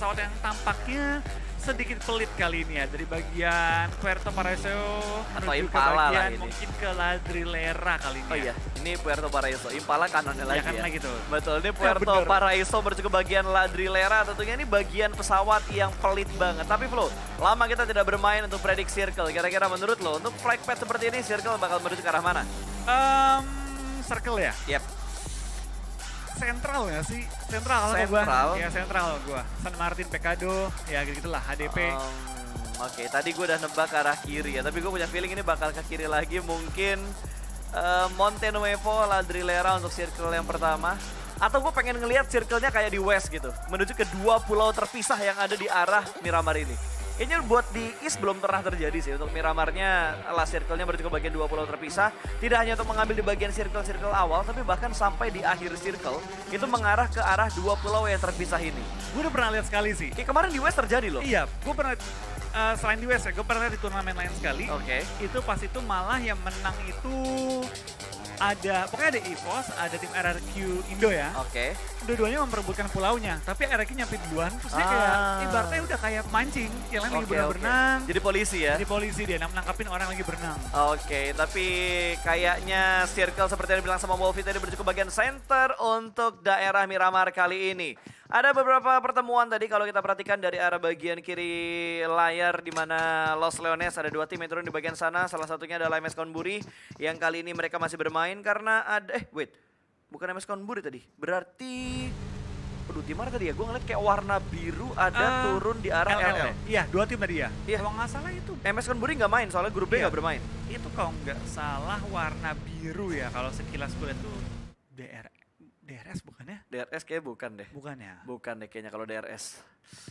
pesawat yang tampaknya sedikit pelit kali ini ya dari bagian Puerto Paraiso Atau menuju ke Impala lah bagian ini. mungkin ke Ladrilera kali ini. Oh iya, ini Puerto Paraiso. Impala kanannya lagi kan ya. lagi tuh. Betul, ini Puerto bener. Paraiso menuju ke bagian Ladrilera. Tentunya ini bagian pesawat yang pelit banget. Tapi Flo, lama kita tidak bermain untuk predict circle. Kira-kira menurut lo, untuk flag path seperti ini, circle bakal menuju ke arah mana? Circle ya? Yep. Sentral nggak sih? Sentral. Ya sentral gua. San Martin, Pecado, ya gitu-gitulah, HDP. Oke, tadi gue udah nebak ke arah kiri ya, tapi gue punya feeling ini bakal ke kiri lagi. Mungkin Monte Nuevo, Ladrilera untuk circle yang pertama. Atau gue pengen ngelihat circle-nya kayak di West gitu, menuju ke dua pulau terpisah yang ada di arah Miramar ini. Kayaknya buat di East belum pernah terjadi sih. Untuk Miramarnya, last circle-nya menuju ke bagian dua pulau terpisah. Tidak hanya untuk mengambil di bagian circle-circle awal, tapi bahkan sampai di akhir circle, itu mengarah ke arah dua pulau yang terpisah ini. Gue udah pernah lihat sekali sih. Kayak kemarin di West terjadi loh. Iya, gue pernah selain di West ya, gue pernah di turnamen lain sekali. Oke. Itu pas itu malah yang menang itu pokoknya ada EVOS, ada tim RRQ Indo ya. Oke. Dua-duanya memperebutkan pulaunya, tapi RRQ nyampe duluan, terus dia kayak ibaratnya udah kayak mancing, yang lain lagi berenang. Jadi polisi ya? Jadi polisi dia, nangkapin orang lagi berenang. Oke, tapi kayaknya circle seperti yang dibilang sama Wolfie tadi menuju ke bagian center untuk daerah Miramar kali ini. Ada beberapa pertemuan tadi kalau kita perhatikan dari arah bagian kiri layar di mana Los Leones ada dua tim yang turun di bagian sana. Salah satunya adalah MS Konburi yang kali ini mereka masih bermain karena ada bukan MS Konburi tadi. Berarti tim mana tadi ya? Gue ngeliat kayak warna biru ada turun di arah LL. Iya, dua tim tadi ya. Iya. Kalau nggak salah itu MS Konburi nggak main soalnya grup B nggak bermain. Itu kalau nggak salah warna biru ya. Kalau sekilas gue lihat tuh DRS bukan ya? DRS kayaknya bukan deh. Bukan ya? Bukan deh kayaknya kalau DRS.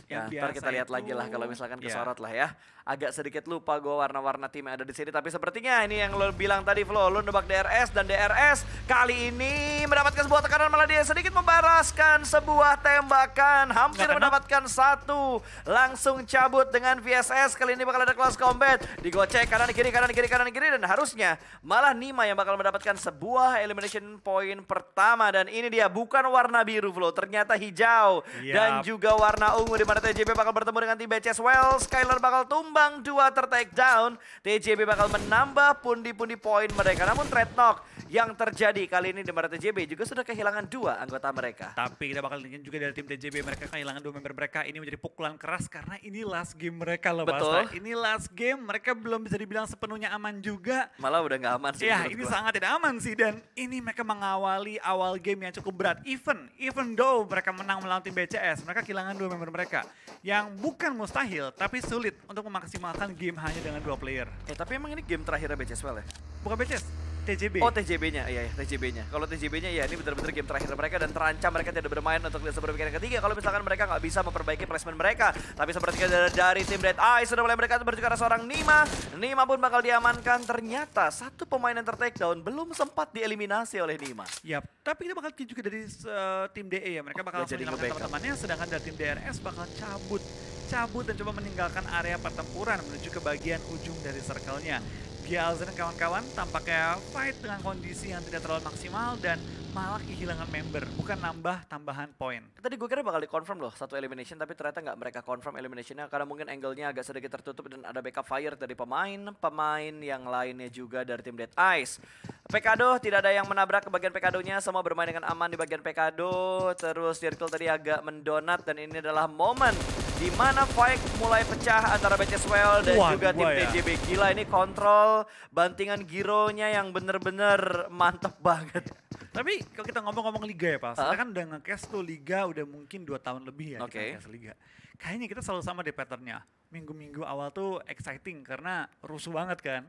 Yang Ya, ntar kita lihat lagi lah kalau misalkan kesorot lah ya. Agak sedikit lupa gue warna-warna tim yang ada di sini. Tapi sepertinya ini yang lo bilang tadi Flo. Lo nebak DRS dan DRS kali ini mendapatkan sebuah tekanan. Malah dia sedikit membaraskan sebuah tembakan. Hampir mendapatkan satu. Langsung cabut dengan VSS. Kali ini bakal ada close combat. Digocek kanan kiri, kanan kiri, kanan kiri. Dan harusnya malah Nima yang bakal mendapatkan sebuah elimination point pertama. Dan ini dia bukan warna biru Flo. Ternyata hijau. Dan juga warna ungu di mana TJB bakal bertemu dengan tim BCS Well. Skylar bakal tumbang 2 ter-take down. TJB bakal menambah pundi-pundi poin mereka. Namun trade knock yang terjadi kali ini di mana TJB juga sudah kehilangan 2 anggota mereka. Tapi kita bakal lihat juga dari tim TJB mereka kehilangan 2 member mereka. Ini menjadi pukulan keras karena ini last game mereka loh. Betul. Ini last game, mereka belum bisa dibilang sepenuhnya aman juga. Malah udah gak aman sih. Ya ini sangat tidak aman sih dan ini mereka mengawali awal game yang cukup berat. Even though mereka menang melawan tim BCS, mereka kehilangan 2 member mereka. Yang bukan mustahil, tapi sulit untuk memaksimalkan game hanya dengan 2 player. Tapi emang ini game terakhirnya BCS Well ya? Bukan BCS, TJB. Oh TJB-nya, iya TJB-nya. Kalau TJB-nya ya ini benar-benar game terakhir mereka dan terancam mereka tidak bermain untuk sebelum weekend yang ketiga kalau misalkan mereka nggak bisa memperbaiki placement mereka. Tapi seperti dari tim Red Eye sudah mulai mereka berjuka arah seorang Nima. Nima pun bakal diamankan. Ternyata satu pemain yang ter-take down belum sempat dieliminasi oleh Nima. Yap, tapi kita bakal juga dari tim DE ya. Mereka bakal menyelamatkan teman-temannya sedangkan dari tim DRS bakal cabut dan coba meninggalkan area pertempuran menuju ke bagian ujung dari circle-nya. Gialzen dan kawan-kawan tampaknya fight dengan kondisi yang tidak terlalu maksimal dan malah kehilangan member, bukan nambah tambahan poin. Tadi gue kira bakal di-confirm loh satu elimination, tapi ternyata nggak mereka confirm eliminationnya karena mungkin angle-nya agak sedikit tertutup dan ada backup fire dari pemain yang lainnya juga dari tim Dead Eyes. Pecado tidak ada yang menabrak ke bagian Pecadonya, semua bermain dengan aman di bagian Pecado. Terus Circle tadi agak mendonat dan ini adalah momen di mana fight mulai pecah antara BCS Well dan juga tim TJB. Gila ini kontrol bantingan gironya yang bener-bener mantep banget. Tapi kalau kita ngomong-ngomong liga ya Pak, kita kan udah nge-cast tuh liga udah mungkin 2 tahun lebih ya kita nge-cast liga. Kayaknya kita selalu sama deh patternnya. Minggu-minggu awal tuh exciting karena rusuh banget kan.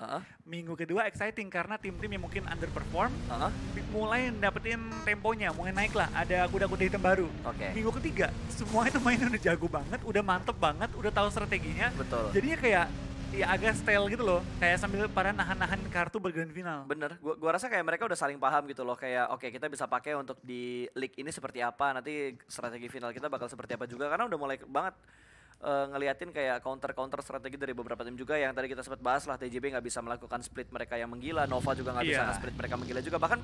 Minggu kedua exciting karena tim-tim yang mungkin underperform mulai dapetin temponya, mulai naik lah. Ada kuda-kuda hitam baru. Minggu ketiga semua itu mainnya udah jago banget, udah mantep banget, udah tahu strateginya. Betul. Jadinya kayak ya agak style gitu loh, kayak sambil pada nahan-nahan kartu bergrand final. Bener, gua rasa kayak mereka udah saling paham gitu loh, kayak oke, kita bisa pakai untuk di league ini seperti apa, nanti strategi final kita bakal seperti apa juga, karena udah mulai banget ngeliatin kayak counter strategi dari beberapa tim juga yang tadi kita sempat bahas lah. TJB nggak bisa melakukan split mereka yang menggila, Nova juga nggak bisa split mereka menggila juga, bahkan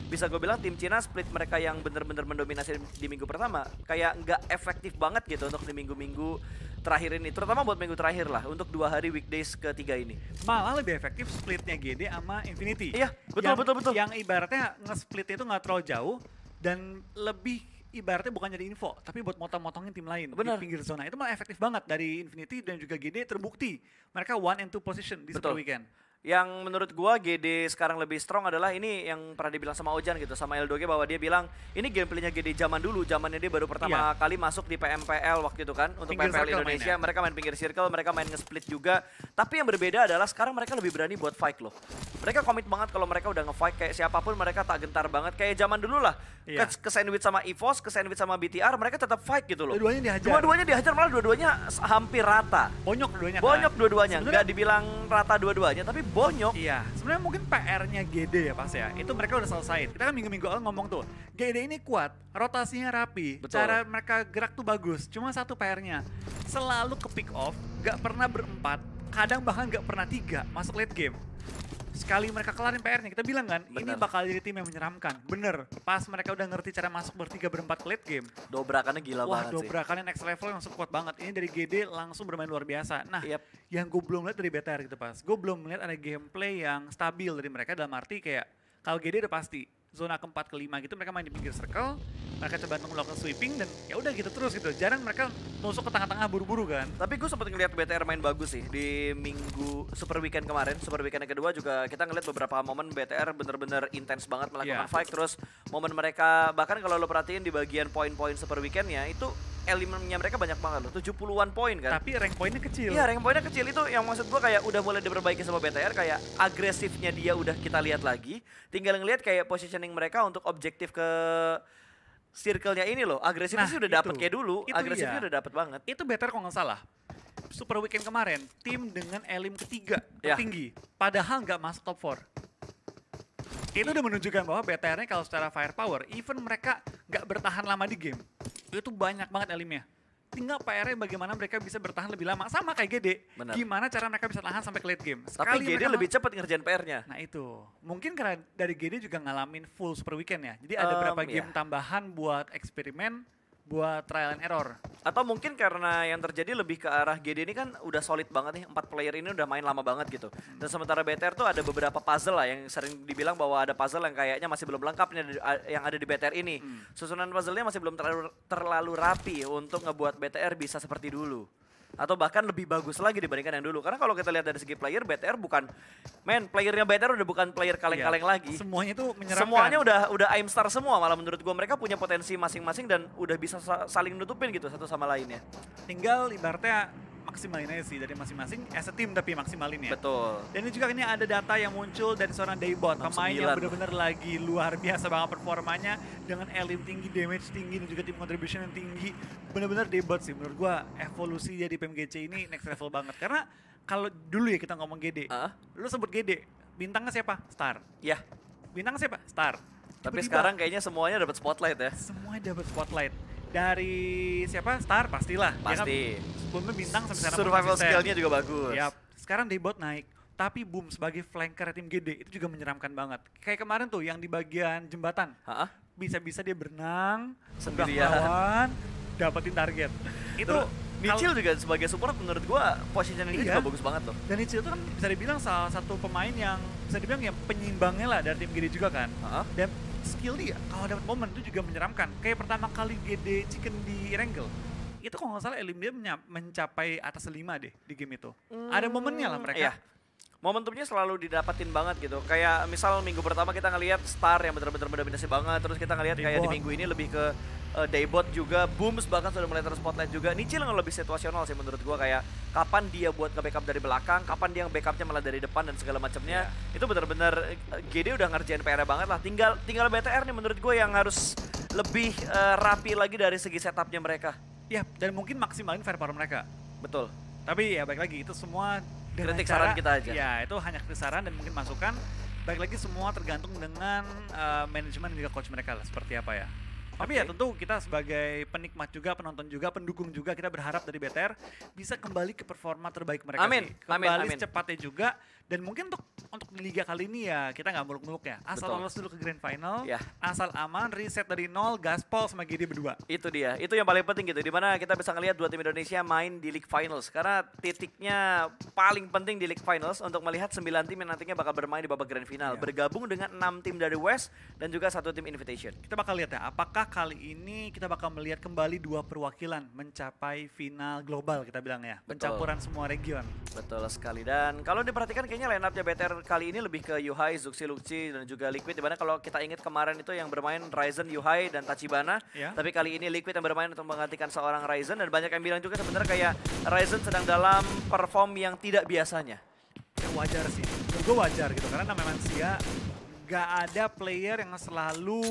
bisa gue bilang tim Cina split mereka yang bener-bener mendominasi di minggu pertama kayak nggak efektif banget gitu untuk di minggu-minggu terakhir ini, terutama buat minggu terakhir lah untuk 2 hari weekdays ketiga ini. Malah lebih efektif splitnya GD sama Infinity. Iya, betul. Yang ibaratnya nge-split itu nggak terlalu jauh dan lebih ibaratnya bukan jadi info, tapi buat motong-motongin tim lain di pinggir zona. Itu malah efektif banget dari Infinity dan juga GD terbukti. Mereka 1 and 2 position di Super Weekend. Yang menurut gua GD sekarang lebih strong adalah ini yang pernah dibilang sama Ojan gitu, sama Eldoge, bahwa dia bilang ini gameplaynya GD zaman dulu, zamannya dia baru pertama kali masuk di PMPL waktu itu kan, untuk PMPL Indonesia, mereka main pinggir circle, mereka main nge-split juga. Tapi yang berbeda adalah sekarang mereka lebih berani buat fight loh. Mereka komit banget kalau mereka udah nge-fight, kayak siapapun mereka tak gentar banget, kayak zaman dulu lah. Ke sandwich sama EVOS, ke sandwich sama BTR, mereka tetap fight gitu loh. Dua-duanya dihajar, malah dua-duanya hampir rata. Bonyok dua-duanya, nggak dibilang rata dua-duanya, tapi bonyok. Iya, sebenarnya mungkin PR-nya GD ya pas ya. Itu mereka udah selesai. Kita kan minggu-minggu awal ngomong tuh, GD ini kuat, rotasinya rapi, cara mereka gerak tuh bagus. Cuma satu PR-nya, selalu ke pick off, gak pernah berempat, kadang bahkan gak pernah 3 masuk late game. Sekali mereka kelarin PR-nya, kita bilang kan, ini bakal jadi tim yang menyeramkan. Bener, pas mereka udah ngerti cara masuk bertiga berempat ke late game. Dobrakannya gila banget sih. Wah, dobrakannya next level langsung kuat banget. Ini dari GD langsung bermain luar biasa. Nah, yang gue belum lihat dari BTR gitu pas. Gue belum melihat ada gameplay yang stabil dari mereka, dalam arti kayak, kalau GD udah pasti. Zona keempat kelima gitu mereka main di pinggir circle, mereka coba melakukan sweeping dan ya udah gitu terus gitu. Jarang mereka nusuk ke tengah-tengah buru-buru kan. Tapi gue sempat ngeliat BTR main bagus sih di minggu Super Weekend kemarin. Super Weekend yang kedua juga kita ngeliat beberapa momen BTR bener-bener intens banget melakukan fight. Terus momen mereka bahkan kalau lo perhatiin di bagian poin-poin Super Weekendnya itu elemennya mereka banyak banget loh, 70-an poin kan. Tapi rank poinnya kecil. Iya, rank poinnya kecil, itu yang maksud gue kayak udah mulai diperbaiki sama BTR, kayak agresifnya dia udah kita lihat lagi. Tinggal ngeliat kayak positioning mereka untuk objektif ke circle-nya ini loh. Agresifnya sih udah dapet kayak dulu, agresifnya udah dapet banget. Itu BTR kalau nggak salah. Super Weekend kemarin, tim dengan elim ketiga tertinggi, padahal nggak masuk top 4. Itu udah menunjukkan bahwa BTR-nya kalau secara firepower, even mereka nggak bertahan lama di game, itu banyak banget elimnya. Tinggal PR-nya bagaimana mereka bisa bertahan lebih lama, sama kayak GD. Gimana cara mereka bisa tahan sampai ke late game. Tapi GD lebih cepat ngerjain PR-nya. Nah itu, mungkin karena dari GD juga ngalamin full Super Weekend ya. Jadi ada beberapa game tambahan buat eksperimen, buat trial and error. Atau mungkin karena yang terjadi lebih ke arah GD ini kan udah solid banget nih, 4 player ini udah main lama banget gitu. Dan sementara BTR tuh ada beberapa puzzle lah yang sering dibilang bahwa ada puzzle yang kayaknya masih belum lengkap nih yang ada di BTR ini. Susunan puzzle-nya masih belum terlalu rapi untuk ngebuat BTR bisa seperti dulu. Atau bahkan lebih bagus lagi dibandingkan yang dulu. Karena kalau kita lihat dari segi player, BTR bukan, playernya BTR udah bukan player kaleng-kaleng lagi. Semuanya tuh menyeramkan. Semuanya udah aim star semua, malah menurut gua mereka punya potensi masing-masing dan udah bisa saling nutupin gitu satu sama lainnya. Tinggal ibaratnya maksimalin aja sih dari masing-masing as a team, tapi maksimalin ya. Betul. Dan ini juga ini ada data yang muncul dari seorang Daybot, pemain yang benar-benar lagi luar biasa banget performanya dengan elim tinggi, damage tinggi, dan juga tim contribution yang tinggi. Benar-benar Daybot sih menurut gua evolusi di PMGC ini next level banget. Karena kalau dulu ya kita ngomong GD, lu sebut GD, bintangnya siapa? Star. Ya. Bintangnya siapa? Star. Tapi sekarang kayaknya semuanya dapat spotlight ya. Semuanya dapat spotlight. Dari siapa? Star pastilah. Pasti. Sebelumnya bintang sampai sekarang survival skill-nya juga bagus. Yap. Sekarang Daybot naik. Tapi Boom sebagai flanker tim GD itu juga menyeramkan banget. Kayak kemarin tuh yang di bagian jembatan. Bisa-bisa dia berenang, sendirian, dapetin target. Itu Nichil juga sebagai support menurut gua positioning dia juga bagus banget loh. Dan Nichil itu kan bisa dibilang salah satu pemain yang bisa dibilang ya penyeimbangnya lah dari tim GD juga kan. Dan skill dia kalau dapat momen itu juga menyeramkan. Kayak pertama kali GD Chicken di Wrangle, itu kalau nggak salah elim dia mencapai atas 5 deh di game itu. Ada momennya lah mereka. Iya. Momentumnya selalu didapatin banget gitu. Kayak misal minggu pertama kita ngelihat Star yang benar-benar mendominasi banget. Terus kita ngelihat kayak di minggu ini lebih ke Daybot juga, Booms bahkan sudah mulai terspotlight juga. Nichil yang lebih situasional sih menurut gua, kayak kapan dia buat nge-backup dari belakang, kapan dia backupnya malah dari depan dan segala macamnya. Itu benar-benar GD udah ngerjain PR banget lah. Tinggal BTR nih menurut gua yang harus lebih rapi lagi dari segi setupnya mereka. Ya, dan mungkin maksimalin firepower mereka. Betul. Tapi ya baik lagi itu semua kritik saran kita aja. Ya, itu hanya kritik saran dan mungkin masukan. Baik lagi semua tergantung dengan manajemen dan juga coach mereka lah seperti apa ya. Tapi ya tentu kita sebagai penikmat juga, penonton juga, pendukung juga, kita berharap dari BTR bisa kembali ke performa terbaik mereka sih. Kembali secepatnya juga. Dan mungkin untuk di liga kali ini ya kita nggak muluk-muluk ya. Asal lolos dulu ke Grand Final, asal aman, reset dari nol, gaspol sama GD berdua. Itu dia, itu yang paling penting gitu. Dimana kita bisa ngelihat dua tim Indonesia main di League Finals. Karena titiknya paling penting di League Finals untuk melihat 9 tim yang nantinya bakal bermain di babak Grand Final. Bergabung dengan 6 tim dari West dan juga 1 tim Invitation. Kita bakal lihat ya, apakah kali ini kita bakal melihat kembali 2 perwakilan mencapai final global kita bilang ya. Pencampuran semua region. Betul sekali. Dan kalau diperhatikan kayaknya line up-nya BTR kali ini lebih ke Yuhai, Zuxi, Luxi, dan juga Liquid. Dimana kalau kita ingat kemarin itu yang bermain Ryzen, Yuhai, dan Tachibana. Tapi kali ini Liquid yang bermain untuk menggantikan seorang Ryzen. Dan banyak yang bilang juga sebenarnya kayak Ryzen sedang dalam perform yang tidak biasanya. Ya wajar sih, menurut gue wajar gitu. Karena namanya manusia, gak ada player yang selalu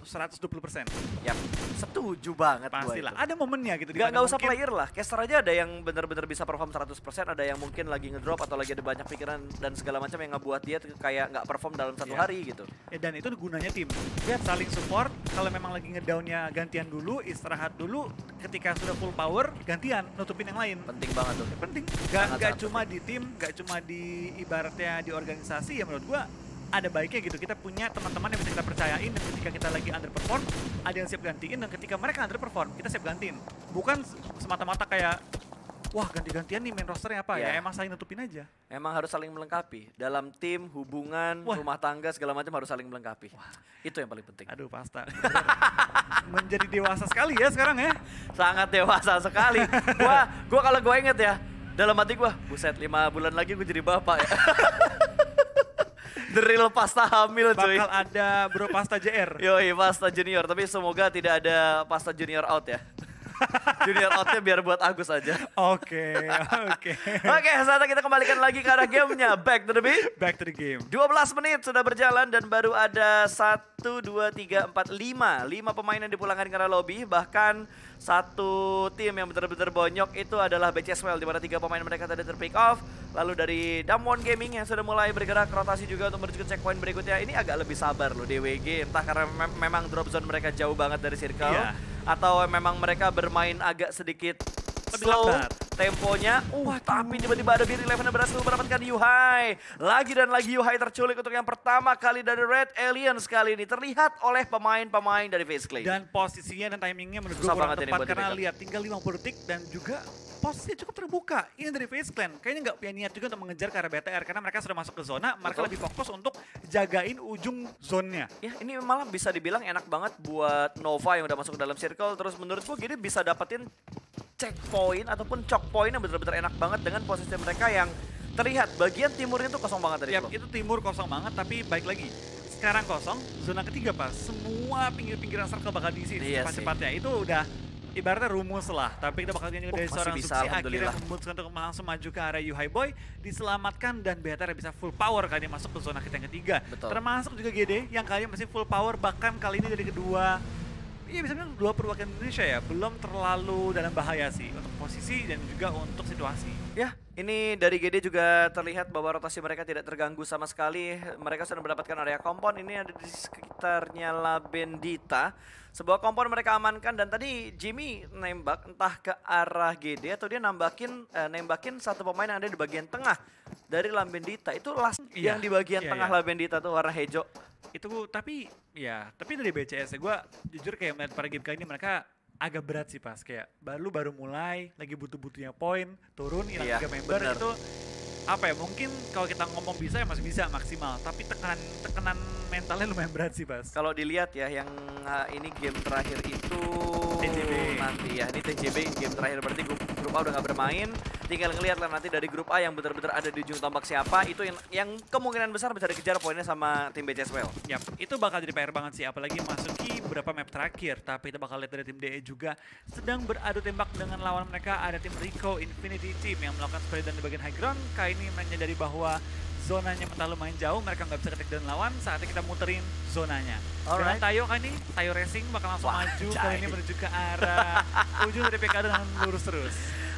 120%. Yap, setuju banget. Pastilah, ada momennya gitu. Gak usah player lah, caster aja ada yang benar-benar bisa perform 100%, ada yang mungkin lagi ngedrop atau lagi ada banyak pikiran dan segala macam yang ngebuat dia kayak nggak perform dalam 1 hari gitu. Dan itu gunanya tim. Saling support, kalau memang lagi ngedownnya gantian dulu, istirahat dulu, ketika sudah full power, gantian, nutupin yang lain. Penting banget tuh. Penting, gak cuma di tim, gak cuma di ibaratnya di organisasi ya menurut gua. Ada baiknya gitu, kita punya teman-teman yang bisa kita percayain dan ketika kita lagi underperform, ada yang siap gantiin dan ketika mereka underperform, kita siap gantiin. Bukan semata-mata kayak, wah ganti-gantian nih main rosternya apa ya, emang saling nutupin aja. Emang harus saling melengkapi, dalam tim, hubungan, rumah tangga, segala macam harus saling melengkapi. Itu yang paling penting. Aduh Pasta, menjadi dewasa sekali ya sekarang ya. Sangat dewasa sekali. Gua kalau gue inget ya, dalam hati gua, buset 5 bulan lagi gue jadi bapak ya. The real Pasta hamil cuy. Bakal ada Bro Pasta JR. Yoi, Pasta Junior. Tapi semoga tidak ada Pasta Junior out ya. Junior outnya biar buat Agus aja. Oke. Oke, saatnya kita kembalikan lagi ke arah gamenya. Back to the beat. Back to the game. 12 menit sudah berjalan dan baru ada 1, 2, 3, 4, 5. 5 pemain yang dipulangkan ke arah lobby. Bahkan satu tim yang benar-benar bonyok itu adalah BCSWell, di mana 3 pemain mereka tadi terpick off. Lalu dari Damwon Gaming yang sudah mulai bergerak rotasi juga untuk menuju ke checkpoint berikutnya. Ini agak lebih sabar loh DWG, entah karena memang drop zone mereka jauh banget dari circle, atau memang mereka bermain agak sedikit slow temponya. Tapi tiba-tiba ada Beer Eleven yang berhasil mendapatkan Yuhai. Lagi dan lagi Yuhai terculik untuk yang pertama kali dari Red Aliens kali ini. Terlihat oleh pemain-pemain dari FaZe Clan. Dan posisinya dan timingnya menurut gue kurang tepat karena lihat tinggal 50 detik dan juga posisinya cukup terbuka. Ini dari FaZe Clan. Kayaknya nggak punya niat juga untuk mengejar ke arah BTR karena mereka sudah masuk ke zona. Mereka lebih fokus untuk jagain ujung zonnya. Ya ini malah bisa dibilang enak banget buat Nova yang udah masuk ke dalam circle. Terus menurut gue gini bisa dapetin checkpoint ataupun choke point yang benar-benar enak banget dengan posisi mereka yang terlihat bagian timurnya tuh kosong banget tadi. Itu timur kosong banget tapi baik lagi. Sekarang kosong, zona ketiga pas. Semua pinggir-pinggiran circle bakal diisi cepat-cepatnya. Itu udah ibaratnya rumus lah, tapi kita bakal nyanyi dari seorang Zuxi akhirnya memutuskan untuk langsung maju ke arah Yuhai Boy, diselamatkan dan BTR bisa full power kali ini masuk ke zona kita yang ketiga. Termasuk juga GD yang kali ini masih full power, bahkan kali ini dari kedua, iya bisa bilang 2 perwakilan Indonesia ya, belum terlalu dalam bahaya sih untuk posisi dan juga untuk situasi. Ya, ini dari GD juga terlihat bahwa rotasi mereka tidak terganggu sama sekali. Mereka sudah mendapatkan area kompon, ini ada di sekitarnya La Bendita. Sebuah kompon mereka amankan dan tadi Jimmy nembak entah ke arah GD atau dia nembakin satu pemain yang ada di bagian tengah dari La Bendita. Itu last yang di bagian tengah La Bendita tuh warna hijau. Itu tapi dari BCS gue jujur kayak melihat para game kali ini mereka agak berat sih pas kayak baru mulai lagi butuh-butuhnya poin turun hilang 3 member itu apa ya, mungkin kalau kita ngomong bisa ya masih bisa maksimal, tapi tekanan mentalnya lumayan berat sih Bas. Kalau dilihat ya yang ini game terakhir itu TJB nanti ya, ini TJB game terakhir berarti grup A udah nggak bermain, tinggal ngelihat lah nanti dari grup A yang benar-benar ada di ujung tombak siapa, itu yang kemungkinan besar bisa dikejar poinnya sama tim BCSWell. Yap, itu bakal jadi PR banget sih, apalagi masuki beberapa map terakhir, tapi kita bakal lihat dari tim DE juga sedang beradu tembak dengan lawan mereka, ada tim Rico Infinity Team yang melakukan spray dan di bagian high ground. Kali ini menyadari bahwa zonanya mentah lumayan jauh, mereka nggak bisa ketik dan lawan, saatnya kita muterin zonanya. Dengan Tayo kan ini, Tayo Racing bakal langsung maju kali ini menuju ke arah ujung dari PK dengan lurus terus.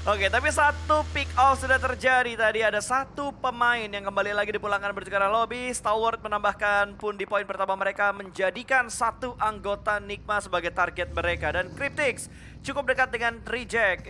Oke, tapi satu pick off sudah terjadi tadi. Ada satu pemain yang kembali lagi dipulangkan menuju ke arah lobby. Stalwart menambahkan pun di poin pertama mereka menjadikan satu anggota Nigma sebagai target mereka. Dan Cryptix cukup dekat dengan Reject.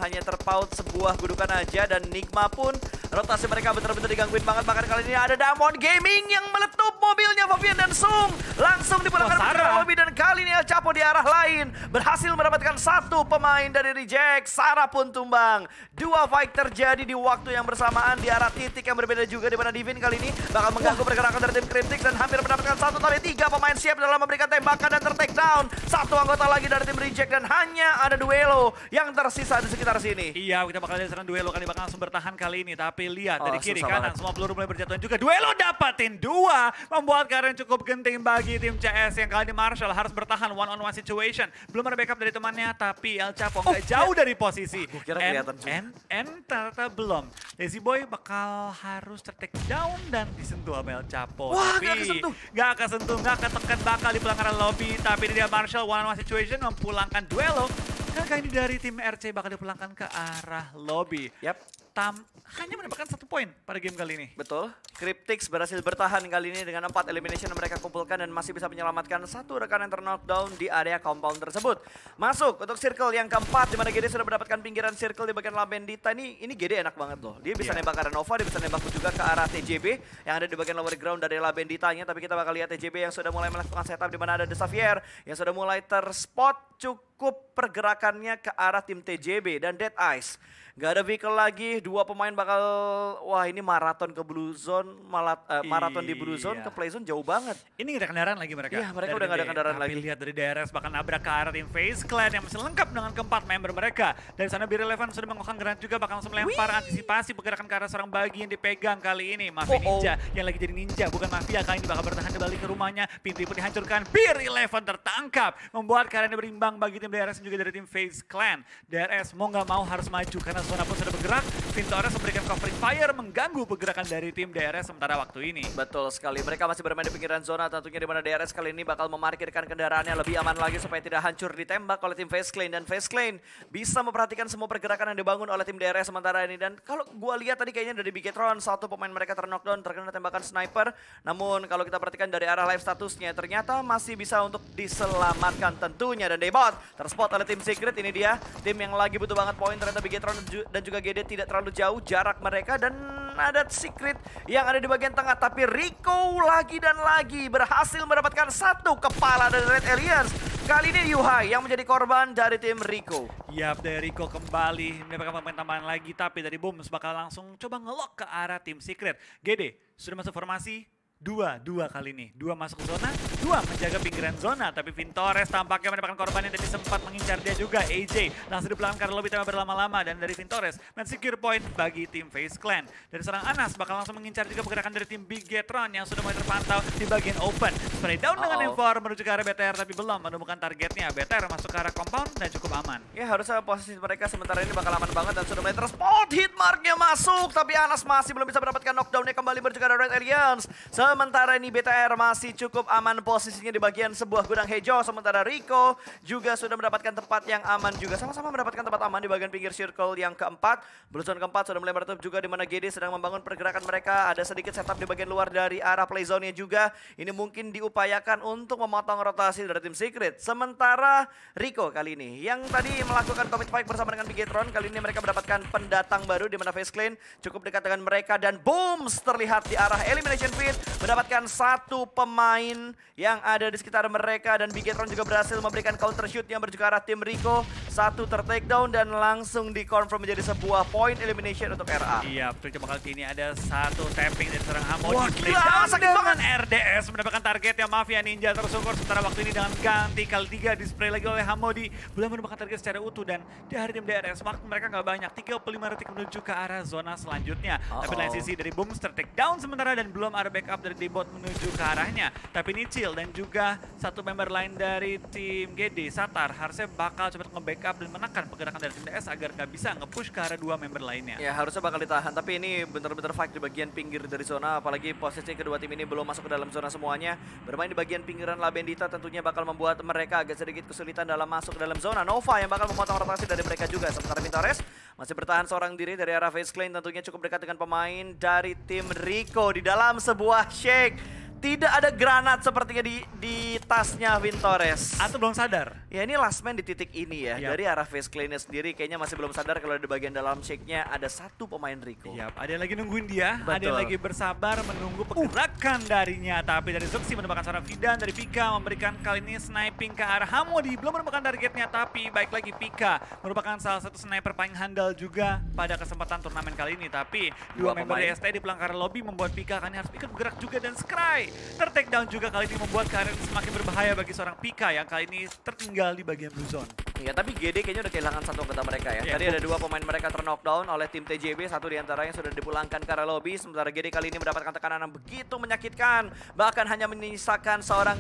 Hanya terpaut sebuah gudukan aja dan Nigma pun rotasi mereka benar-benar digangguin banget. Bahkan kali ini ada Diamond Gaming yang meletup mobilnya Fabian dan Sung. Langsung dipulangkan menuju ke arah lobby dan kali ini El Chapo di arah lain berhasil mendapatkan satu pemain dari Reject. Sarah pun tumbang. Dua fight terjadi di waktu yang bersamaan di arah titik yang berbeda juga, di mana Divin kali ini bakal mengganggu pergerakan dari tim Cryptix dan hampir mendapatkan satu dari tiga pemain siap dalam memberikan tembakan dan ter-take down. Satu anggota lagi dari tim Reject dan hanya ada Duelo yang tersisa di sekitar sini. Iya, kita bakal lihat sekarang Duelo kali bakal langsung bertahan kali ini, tapi lihat dari kiri kanan semua peluru mulai berjatuhan juga. Duelo dapatin dua, membuat keadaan cukup genting bagi tim CS yang kali ini Marshall harus bertahan one on one situation. Belum ada backup dari temannya, tapi El Chapo nggak jauh dari posisi. Kira kelihatan juga. Ternyata belum. Lazy Boy bakal harus ter-take down dan disentuh sama El Chapo. Wah, tapi nggak kesentuh, nggak ketekan, bakal dipulangkan lobby. Tapi ini dia Marshall one on one situation memulangkan Duelo. Dan kali ini dari tim RC bakal dipulangkan ke arah lobby. Yap. Hanya mendapatkan 1 poin pada game kali ini. Betul. Cryptix berhasil bertahan kali ini dengan 4 elimination yang mereka kumpulkan dan masih bisa menyelamatkan satu rekan yang ter-knockdown di area compound tersebut. Masuk untuk circle yang keempat di mana GD sudah mendapatkan pinggiran circle di bagian Labendita. Ini GD enak banget loh. Dia bisa nembak ke arah Nova, dia bisa nembak juga ke arah TJB yang ada di bagian lower ground dari Labenditanya. Tapi kita bakal lihat TJB yang sudah mulai melakukan setup di mana ada The Xavier yang sudah mulai terspot cukup pergerakannya ke arah tim TJB dan Dead Eyes. Gak ada vehicle lagi, dua pemain bakal, wah ini maraton ke Blue Zone, maraton di Blue Zone ke Play Zone jauh banget. Ini gak ada kendaraan lagi mereka. Iya, mereka udah gak ada kendaraan lagi. Tapi lihat dari DRS bahkan nabrak ke arah tim FaZe Clan yang masih lengkap dengan keempat member mereka. Dari sana BeRelevant sudah mengokan granat juga, bakal langsung melempar antisipasi pergerakan ke arah seorang bagi yang dipegang kali ini. Mafia Ninja yang lagi jadi ninja, bukan Mafia, kali ini bakal bertahan kembali ke rumahnya. Pintu pun dihancurkan, BeRelevant tertangkap. Membuat keadaan berimbang bagi tim DRS dan juga dari tim FaZe Clan. DRS mau gak mau harus maju karena zona pun sudah bergerak. Vintores memberikan covering fire mengganggu pergerakan dari tim DRS sementara waktu ini. Betul sekali, mereka masih bermain di pinggiran zona tentunya, di mana DRS kali ini bakal memarkirkan kendaraannya lebih aman lagi supaya tidak hancur ditembak oleh tim FaZe Clan. Dan FaZe Clan bisa memperhatikan semua pergerakan yang dibangun oleh tim DRS sementara ini. Dan kalau gua lihat tadi kayaknya dari Bigetron, satu pemain mereka ter-knockdown terkena tembakan sniper. Namun kalau kita perhatikan dari arah live statusnya ternyata masih bisa untuk diselamatkan tentunya. Dan Daybot terspot oleh tim Secret, ini dia tim yang lagi butuh banget poin. Ternyata Bigetron dan juga GD tidak terlalu jauh jarak mereka dan ada Secret yang ada di bagian tengah, tapi Rico lagi dan lagi berhasil mendapatkan satu kepala dari Red Aliens. Kali ini Yuhai yang menjadi korban dari tim Rico. Yap, dari Rico kembali mendapatkan pemain tambahan lagi, tapi dari Booms bakal langsung coba ngelok ke arah tim Secret. GD sudah masuk formasi. Dua kali ini. Dua masuk zona, dua menjaga pinggiran zona. Tapi Vintores tampaknya mendapatkan korban yang tadi sempat mengincar dia juga. AJ langsung dipulangkan karena lobby tema berlama-lama. Dan dari Vintores men-secure point bagi tim FaZe Clan. Dari seorang Anas bakal langsung mengincar juga pergerakan dari tim Bigetron yang sudah mulai terpantau di bagian open. Spray down dengan M4 menuju ke arah BTR tapi belum menemukan targetnya. BTR masuk ke arah compound dan cukup aman. Ya harusnya posisi mereka sementara ini bakal aman banget dan sudah mulai terspot. Hitmarknya masuk tapi Anas masih belum bisa mendapatkan knockdownnya, kembali menuju ke arah Red Aliens. Sementara ini BTR masih cukup aman posisinya di bagian sebuah gudang hijau. Sementara Rico juga sudah mendapatkan tempat yang aman juga. Sama-sama mendapatkan tempat aman di bagian pinggir circle yang keempat. Blue Zone keempat sudah mulai meretup juga, di mana GD sedang membangun pergerakan mereka. Ada sedikit setup di bagian luar dari arah play zone-nya juga. Ini mungkin diupayakan untuk memotong rotasi dari tim Secret. Sementara Rico kali ini yang tadi melakukan commit fight bersama dengan Bigetron, kali ini mereka mendapatkan pendatang baru di mana FaZe Clan cukup dekat dengan mereka dan Booms terlihat di arah elimination pit mendapatkan satu pemain yang ada di sekitar mereka dan Bigetron juga berhasil memberikan counter shoot yang menuju ke arah tim Rico. Satu ter-take down dan langsung di-confirm menjadi sebuah point elimination untuk RA. Iya, betul, cuma kali ini ada satu tapping dari serang Hamo. Wah, gila, sakit banget. RDS mendapatkan targetnya Mafia Ninja tersungkur, sementara waktu ini dengan ganti kali 3 display lagi oleh Hamodi. Belum menemukan target secara utuh dan dari tim DRS waktu mereka nggak banyak, 35 detik menuju ke arah zona selanjutnya. Tapi lain sisi dari Booms ter-take down sementara dan belum ada backup dari Debot menuju ke arahnya. Tapi Nichil dan juga satu member lain dari tim GD, Satar, harusnya bakal cepat nge-backup dan menekan pergerakan dari tim DS agar nggak bisa nge-push ke arah dua member lainnya. Ya harusnya bakal ditahan, tapi ini bener-bener fight di bagian pinggir dari zona, apalagi posisi kedua tim ini belum masuk ke dalam zona semuanya. Bermain di bagian pinggiran Labendita tentunya bakal membuat mereka agak sedikit kesulitan dalam masuk ke dalam zona. Nova yang bakal memotong rotasi dari mereka juga, sementara Vintores Masih bertahan seorang diri dari arah Face Clan, tentunya cukup dekat dengan pemain dari tim Rico di dalam sebuah shake. Tidak ada granat sepertinya di tasnya Vintores. Atau belum sadar. Ya ini last man di titik ini ya. Dari arah Face Clan-nya sendiri kayaknya masih belum sadar kalau di bagian dalam shake-nya ada satu pemain Rico. Ada yang lagi nungguin dia, Betul. ada yang lagi bersabar menunggu pergerakan darinya. Tapi dari Zuxi menemukan seorang Fidan dari Pika, memberikan kali ini sniping ke arah Hamodi. Belum menemukan targetnya, tapi baik lagi Pika merupakan salah satu sniper paling handal juga pada kesempatan turnamen kali ini. Tapi dua member dari ST di pelanggaran lobby membuat Pika kan harus ikut bergerak juga, dan Scry ter-take down juga kali ini membuat keadaan semakin berbahaya bagi seorang Pika yang kali ini tertinggal di bagian blue zone. Ya tapi GD kayaknya udah kehilangan satu anggota mereka ya. Tadi ada dua pemain mereka ter-knockdown oleh tim TJB, satu diantaranya sudah dipulangkan ke arah lobby, sementara GD kali ini mendapatkan tekanan yang begitu menyakitkan. Bahkan hanya menyisakan seorang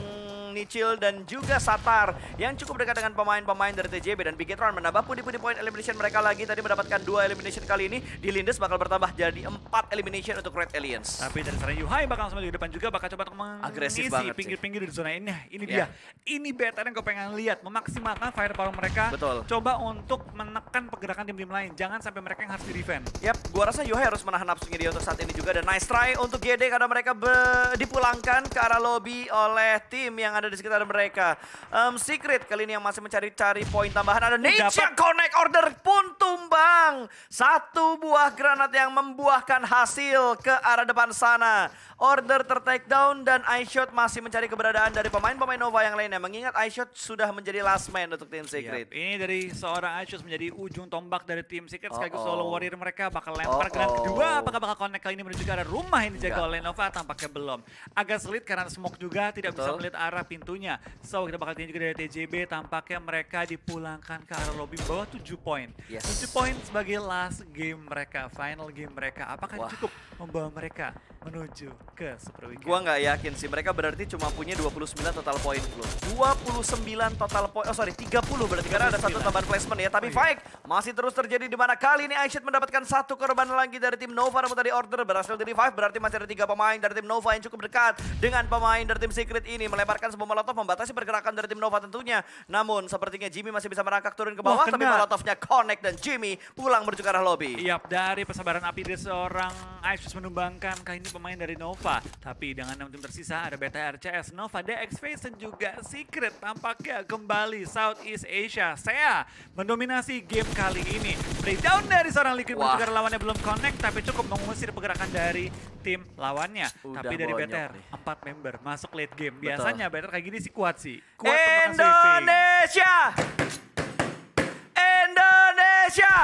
Nichil dan juga Satar yang cukup dekat dengan pemain-pemain dari TJB, dan Bigetron menambah pundi-pundi point elimination mereka lagi. Tadi mendapatkan 2 elimination kali ini, di Lindes bakal bertambah jadi 4 elimination untuk Red Aliens. Tapi dari sana Yuhai bakal sama di depan juga, bakal coba agresif mengisi pinggir-pinggir di zona ini. Ini dia, ini beta yang gue pengen lihat, memaksimalkan firepower mereka. Betul. Coba untuk menekan pergerakan tim-tim lain, jangan sampai mereka yang harus di-defend. Yap, gua rasa Yuhai harus menahan nafsunya dia untuk saat ini juga, dan nice try untuk GD karena mereka dipulangkan ke arah lobby oleh tim yang ada di sekitar mereka. Secret kali ini yang masih mencari-cari poin tambahan. Ada Nature Connect, order pun tumbang. Satu buah granat yang membuahkan hasil ke arah depan sana. Order ter-take down, dan iShot masih mencari keberadaan dari pemain-pemain Nova yang lainnya. Mengingat iShot sudah menjadi last man untuk tim Secret. Ini dari seorang iShot menjadi ujung tombak dari tim Secret, sekaligus solo warrior mereka bakal lempar granat kedua. Apakah bakal connect kali ini menuju ke arah rumah yang dijaga oleh Nova? Tampaknya belum. Agak sulit karena smoke juga, tidak bisa melihat arah pintunya. So kita bakal lihat juga dari TJB, tampaknya mereka dipulangkan ke arah lobby bawah 7 poin. 7 poin sebagai last game mereka, final game mereka. Apakah cukup membawa mereka menuju ke Super Weekend? Gua nggak yakin sih, mereka berarti cuma punya 29 total poin loh. 29 total poin, 30 berarti karena ada satu tambahan placement ya. Tapi fight masih terus terjadi, di mana kali ini iShot mendapatkan satu korban lagi dari tim Nova. Namun tadi order berhasil di revive, berarti masih ada 3 pemain dari tim Nova yang cukup dekat dengan pemain dari tim Secret ini. Melemparkan sebuah molotov membatasi pergerakan dari tim Nova tentunya. Namun sepertinya Jimmy masih bisa merangkak turun ke bawah, tapi molotovnya connect dan Jimmy pulang menuju ke arah lobby. Dari pesabaran api dari seorang iShot menumbangkan kali ini pemain dari Nova. Tapi dengan 6 tim tersisa ada BTR, CS, Nova, DX Face dan juga Secret. Tampaknya kembali Southeast Asia SEA mendominasi game kali ini. Breakdown dari seorang Liquid menuju ke arah lawannya belum connect, tapi cukup mengusir pergerakan dari tim lawannya. Tapi dari BTR 4 member masuk late game. Biasanya BTR kayak gini sih kuat sih. Kuat Indonesia! Indonesia!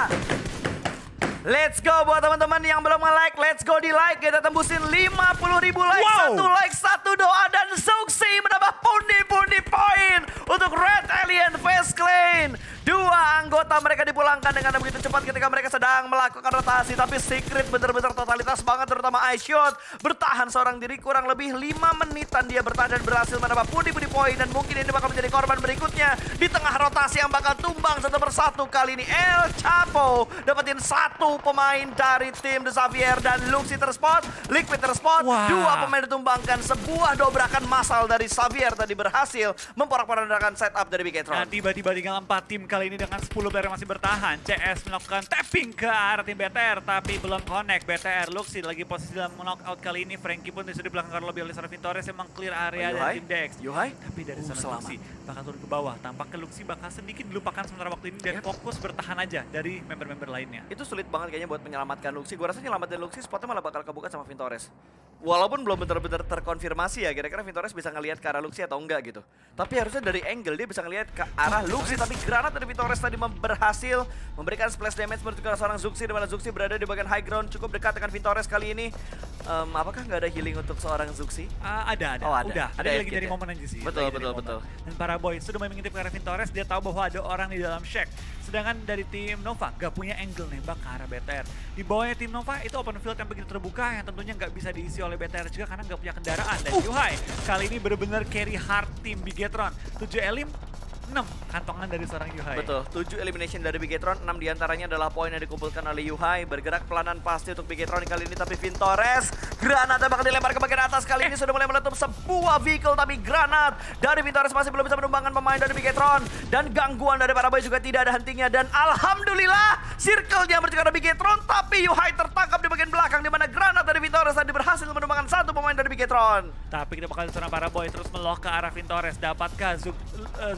Let's go buat teman-teman yang belum nge-like, let's go di like, kita tembusin 50.000 like, satu like, satu doa, dan Zuxi menambah pundi-pundi poin untuk Red Alien Face Clan. 2 anggota mereka dipulangkan dengan begitu cepat ketika mereka sedang melakukan rotasi, tapi Secret bener-bener totalitas banget, terutama iShot bertahan seorang diri kurang lebih 5 menitan dia bertahan dan berhasil menambah pundi-pundi poin, dan mungkin ini bakal menjadi korban berikutnya di tengah rotasi yang bakal tumbang satu persatu. Kali ini El Chapo dapetin satu pemain dari tim The Xavier, dan Luxi terspot, Liquid terspot, 2 pemain ditumbangkan. Sebuah dobrakan massal dari Xavier tadi berhasil memporak-porandakan setup dari Bigetron. Dan tiba-tiba tinggal 4 tim kali ini dengan 10 player yang masih bertahan. CS melakukan tapping ke arah tim BTR, tapi belum connect. BTR, Luxi lagi posisi dalam knockout kali ini. Frankie pun sudah di belakang lobby oleh seorang Vintores yang meng-clear area dari tim Dex. Tapi dari sana Luxi bakal turun ke bawah. Tampaknya Luxi bakal sedikit dilupakan sementara waktu ini dan fokus bertahan aja dari member-member lainnya. Itu sulit banget kayaknya buat menyelamatkan Luxi. Gue rasa nyelamatin Luxi spotnya malah bakal kebuka sama Vintores. Walaupun belum benar-benar terkonfirmasi ya, kira-kira Vintores bisa ngelihat ke arah Luxi atau enggak gitu. Tapi harusnya dari angle dia bisa ngelihat ke arah Luxi, tapi granat dari Vintores tadi berhasil memberikan splash damage menuju ke seorang Zuxi, di mana Zuxi berada di bagian high ground cukup dekat dengan Vintores kali ini. Apakah nggak ada healing untuk seorang Zuxi? Ada. Udah. Ada lagi dari momen aja sih. Betul. Dan para boy sudah mengintip ke arah Vintores, dia tahu bahwa ada orang di dalam shack. Sedangkan dari tim Nova gak punya angle nembak ke arah BTR. Di bawahnya tim Nova itu open field yang begitu terbuka, yang tentunya nggak bisa diisi oleh BTR juga karena nggak punya kendaraan. Dan Yuhai kali ini benar-benar carry hard tim Bigetron. 7 elim 6 kantongan dari seorang Yuhai. Betul, 7 elimination dari Bigetron, 6 diantaranya adalah poin yang dikumpulkan oleh Yuhai. Bergerak pelanan pasti untuk Bigetron kali ini, tapi Vintores, granat bakal dilempar ke bagian atas. Kali ini sudah mulai meletup sebuah vehicle, tapi granat dari Vintores masih belum bisa menumbangkan pemain dari Bigetron. Dan gangguan dari Paraboy juga tidak ada hentinya. Dan alhamdulillah, circle-nya berjalan dari Bigetron, tapi Yuhai tertangkap di bagian belakang, di mana granat dari Vintores tadi berhasil menumbangkan satu pemain dari Bigetron. Tapi kita bakal seorang Paraboy terus melok ke arah Vintores. Dapatkah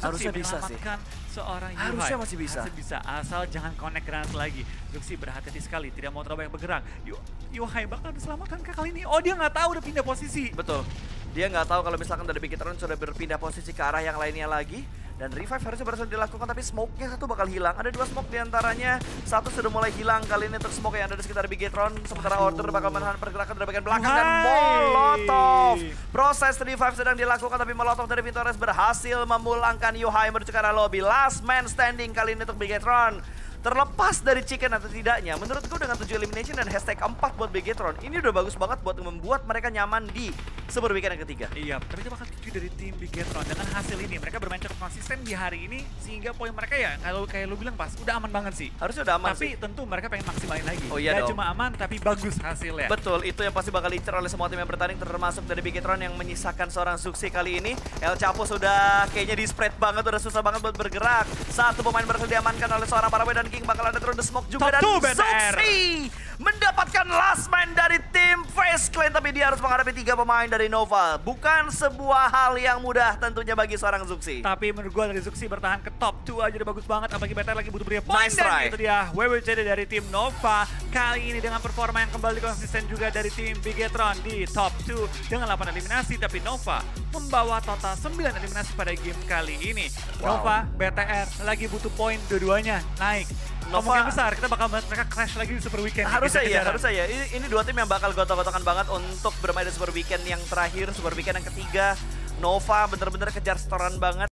Harusnya bisa sih. Seorang Yuhai? Harusnya masih bisa. Masih bisa, asal jangan connect granat lagi. Zuxi berhati-hati sekali, tidak mau terlalu banyak bergerak. Yuhai bakal diselamatkan kali ini. Oh, dia nggak tahu udah pindah posisi. Betul. Dia nggak tahu kalau misalkan dari Bigetron sudah berpindah posisi ke arah yang lainnya lagi. Dan revive harusnya berhasil dilakukan, tapi smoke-nya satu bakal hilang. Ada 2 smoke diantaranya, satu sudah mulai hilang kali ini untuk smoke yang ada di sekitar Bigetron. Sementara Order bakal menahan pergerakan dari bagian belakang dan Molotov. Proses revive sedang dilakukan, tapi Molotov dari Vintores berhasil memulangkan Yuhai menuju ke arah lobby. Last man standing kali ini untuk Bigetron. Terlepas dari chicken atau tidaknya, menurutku dengan 7 elimination dan hashtag 4 buat Bigetron, ini udah bagus banget buat membuat mereka nyaman di Super Weekend yang ketiga. Iya, tapi bakal 7 dari tim Bigetron. Dengan hasil ini, mereka bermain cukup konsisten di hari ini, sehingga poin mereka ya, kalau kayak lu bilang pas, udah aman banget sih. Harusnya udah aman tapi sih. tentu mereka pengen maksimalin lagi. Oh iya Gak dong. cuma aman, tapi bagus hasilnya. Betul, itu yang pasti bakal diincar oleh semua tim yang bertanding, termasuk dari Bigetron yang menyisakan seorang Zuxi kali ini. El Chapo sudah kayaknya di spread banget, udah susah banget buat bergerak. Satu pemain berhasil diamankan oleh seorang Paraboy dan King bakal ada turun smoke juga. Top Dan Zuxi mendapatkan last man dari tim Face Clan, tapi dia harus menghadapi 3 pemain dari Nova. Bukan sebuah hal yang mudah tentunya bagi seorang Zuxi. Tapi menurut gue dari Zuxi bertahan ke top 2 aja udah bagus banget. Apalagi BTR lagi butuh beri poin. Nice Dan try. itu dia WWCD dari tim Nova. Kali ini dengan performa yang kembali konsisten juga dari tim Bigetron di top 2. Dengan 8 eliminasi, tapi Nova membawa total 9 eliminasi pada game kali ini. Wow. Nova, BTR lagi butuh poin dua-duanya naik. Nova Kemungkinan besar kita bakal melihat mereka crash lagi di Super Weekend. Harusnya ya. Ini 2 tim yang bakal gotok-gotokan banget untuk bermain di Super Weekend yang terakhir, Super Weekend yang ketiga. Nova bener-bener kejar setoran banget.